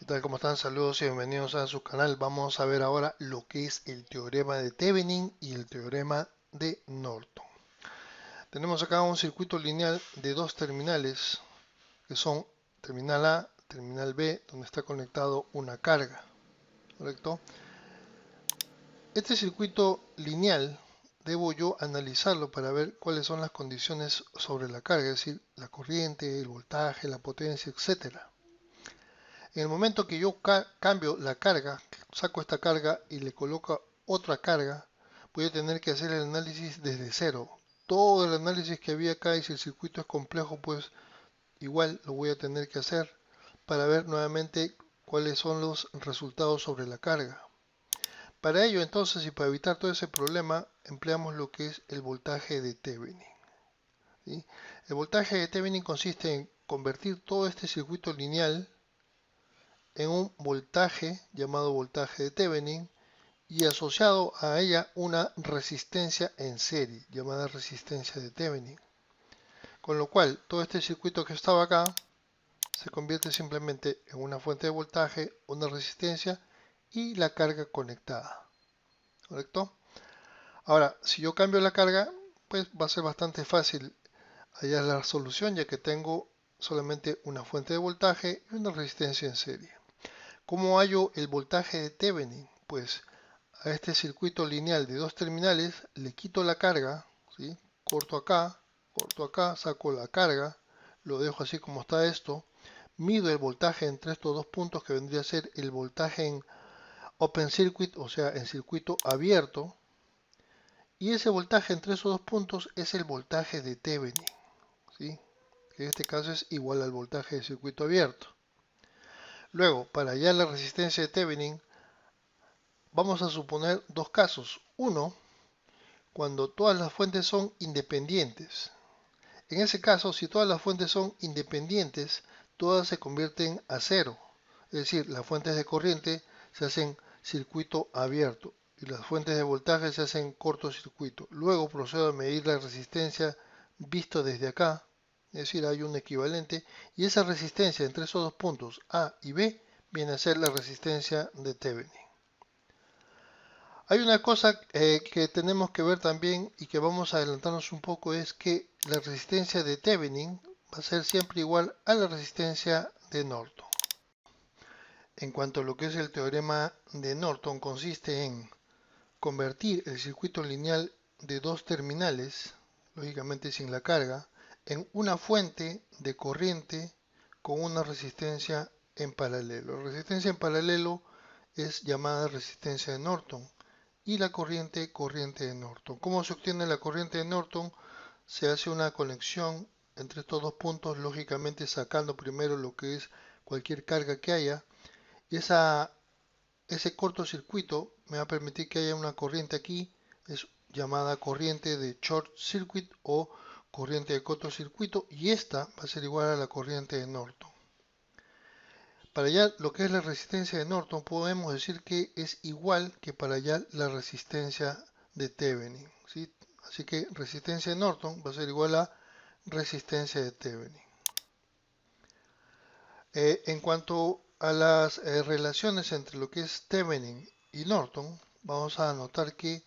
tal? ¿Cómo están? Saludos y bienvenidos a su canal. Vamos a ver ahora lo que es el teorema de Thevenin y el teorema de Norton. Tenemos acá un circuito lineal de dos terminales que son terminal A, terminal B, donde está conectado una carga, ¿correcto? Este circuito lineal debo yo analizarlo para ver cuáles son las condiciones sobre la carga, es decir, la corriente, el voltaje, la potencia, etcétera. En el momento que yo cambio la carga, saco esta carga y le coloco otra carga, voy a tener que hacer el análisis desde cero. Todo el análisis que había acá, y si el circuito es complejo, pues igual lo voy a tener que hacer para ver nuevamente cuáles son los resultados sobre la carga. Para ello, entonces, y para evitar todo ese problema, empleamos lo que es el voltaje de Thevenin, ¿sí? El voltaje de Thevenin consiste en convertir todo este circuito lineal en un voltaje llamado voltaje de Thevenin y asociado a ella una resistencia en serie llamada resistencia de Thevenin. Con lo cual todo este circuito que estaba acá se convierte simplemente en una fuente de voltaje, una resistencia y la carga conectada. ¿Correcto? Ahora, si yo cambio la carga, pues va a ser bastante fácil hallar la solución, ya que tengo solamente una fuente de voltaje y una resistencia en serie. ¿Cómo hallo el voltaje de Thevenin? Pues a este circuito lineal de dos terminales le quito la carga, ¿sí? Corto acá, saco la carga, lo dejo así como está esto, mido el voltaje entre estos dos puntos que vendría a ser el voltaje en open circuit, o sea, en circuito abierto, y ese voltaje entre esos dos puntos es el voltaje de Thevenin, ¿sí? Que en este caso es igual al voltaje de circuito abierto. Luego, para hallar la resistencia de Thevenin, vamos a suponer dos casos. Uno, cuando todas las fuentes son independientes. En ese caso, si todas las fuentes son independientes, todas se convierten a cero. Es decir, las fuentes de corriente se hacen circuito abierto y las fuentes de voltaje se hacen cortocircuito. Luego procedo a medir la resistencia visto desde acá, es decir, hay un equivalente, y esa resistencia entre esos dos puntos A y B viene a ser la resistencia de Thevenin. Hay una cosa que tenemos que ver también y que vamos a adelantarnos un poco, es que la resistencia de Thevenin va a ser siempre igual a la resistencia de Norton. En cuanto a lo que es el teorema de Norton, consiste en convertir el circuito lineal de dos terminales, lógicamente sin la carga, en una fuente de corriente con una resistencia en paralelo. La resistencia en paralelo es llamada resistencia de Norton y la corriente de Norton. ¿Cómo se obtiene la corriente de Norton? Se hace una conexión entre estos dos puntos, lógicamente sacando primero lo que es cualquier carga que haya, y ese cortocircuito me va a permitir que haya una corriente aquí, es llamada corriente de short circuit o corriente de cortocircuito, y esta va a ser igual a la corriente de Norton. Para hallar lo que es la resistencia de Norton, podemos decir que es igual que para hallar la resistencia de Thevenin, ¿sí? Así que resistencia de Norton va a ser igual a resistencia de Thevenin. En cuanto a las relaciones entre lo que es Thevenin y Norton, vamos a notar que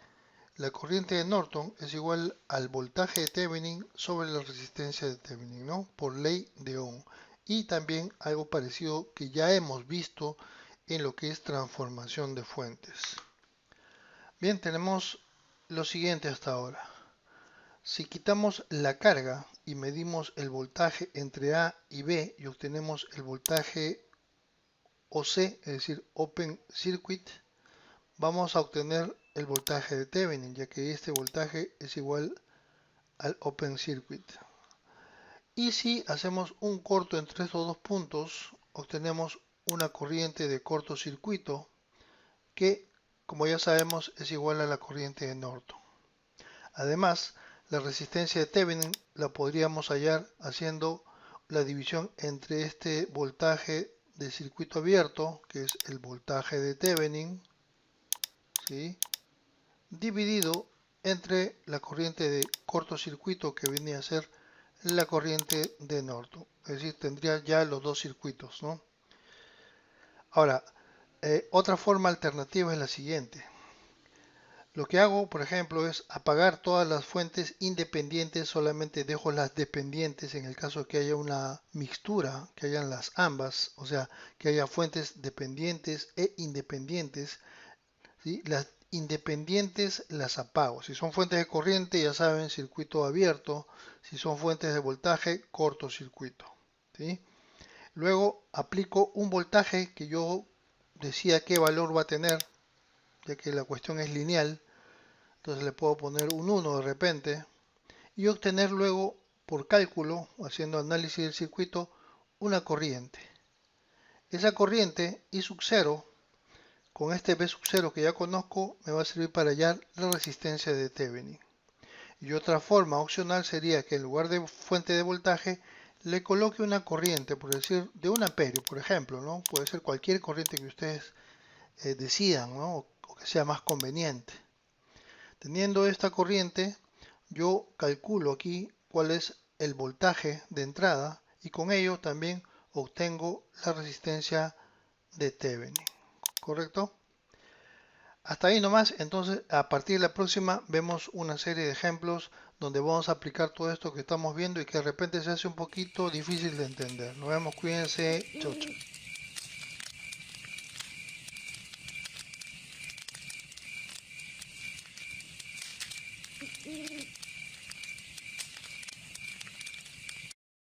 la corriente de Norton es igual al voltaje de Thevenin sobre la resistencia de Thevenin, ¿no? Por ley de Ohm. Y también algo parecido que ya hemos visto en lo que es transformación de fuentes. Bien, tenemos lo siguiente hasta ahora. Si quitamos la carga y medimos el voltaje entre A y B y obtenemos el voltaje OC, es decir, Open Circuit, vamos a obtener el voltaje de Thevenin, ya que este voltaje es igual al Open Circuit. Y si hacemos un corto entre estos dos puntos, obtenemos una corriente de cortocircuito que, como ya sabemos, es igual a la corriente de Norton. Además, la resistencia de Thevenin la podríamos hallar haciendo la división entre este voltaje de circuito abierto, que es el voltaje de Thevenin, ¿sí?, dividido entre la corriente de cortocircuito, que viene a ser la corriente de Norton. Es decir, tendría ya los dos circuitos, ¿no? Ahora, otra forma alternativa es la siguiente. Lo que hago, por ejemplo, es apagar todas las fuentes independientes, solamente dejo las dependientes en el caso que haya una mixtura, que hayan las ambas, o sea, que haya fuentes dependientes e independientes, ¿sí? Las independientes las apago. Si son fuentes de corriente, ya saben, circuito abierto. Si son fuentes de voltaje, cortocircuito, ¿sí? Luego aplico un voltaje que yo decía qué valor va a tener, ya que la cuestión es lineal. Entonces le puedo poner un 1 de repente y obtener luego por cálculo, haciendo análisis del circuito, una corriente. Esa corriente I sub 0 con este B sub 0 que ya conozco me va a servir para hallar la resistencia de Thevenin. Y otra forma opcional sería que en lugar de fuente de voltaje le coloque una corriente, por decir, de 1 amperio, por ejemplo, ¿no? Puede ser cualquier corriente que ustedes decidan, ¿no? O que sea más conveniente. Teniendo esta corriente, yo calculo aquí cuál es el voltaje de entrada y con ello también obtengo la resistencia de Thevenin, ¿correcto? Hasta ahí nomás, entonces a partir de la próxima vemos una serie de ejemplos donde vamos a aplicar todo esto que estamos viendo y que de repente se hace un poquito difícil de entender. Nos vemos, cuídense, chau chau.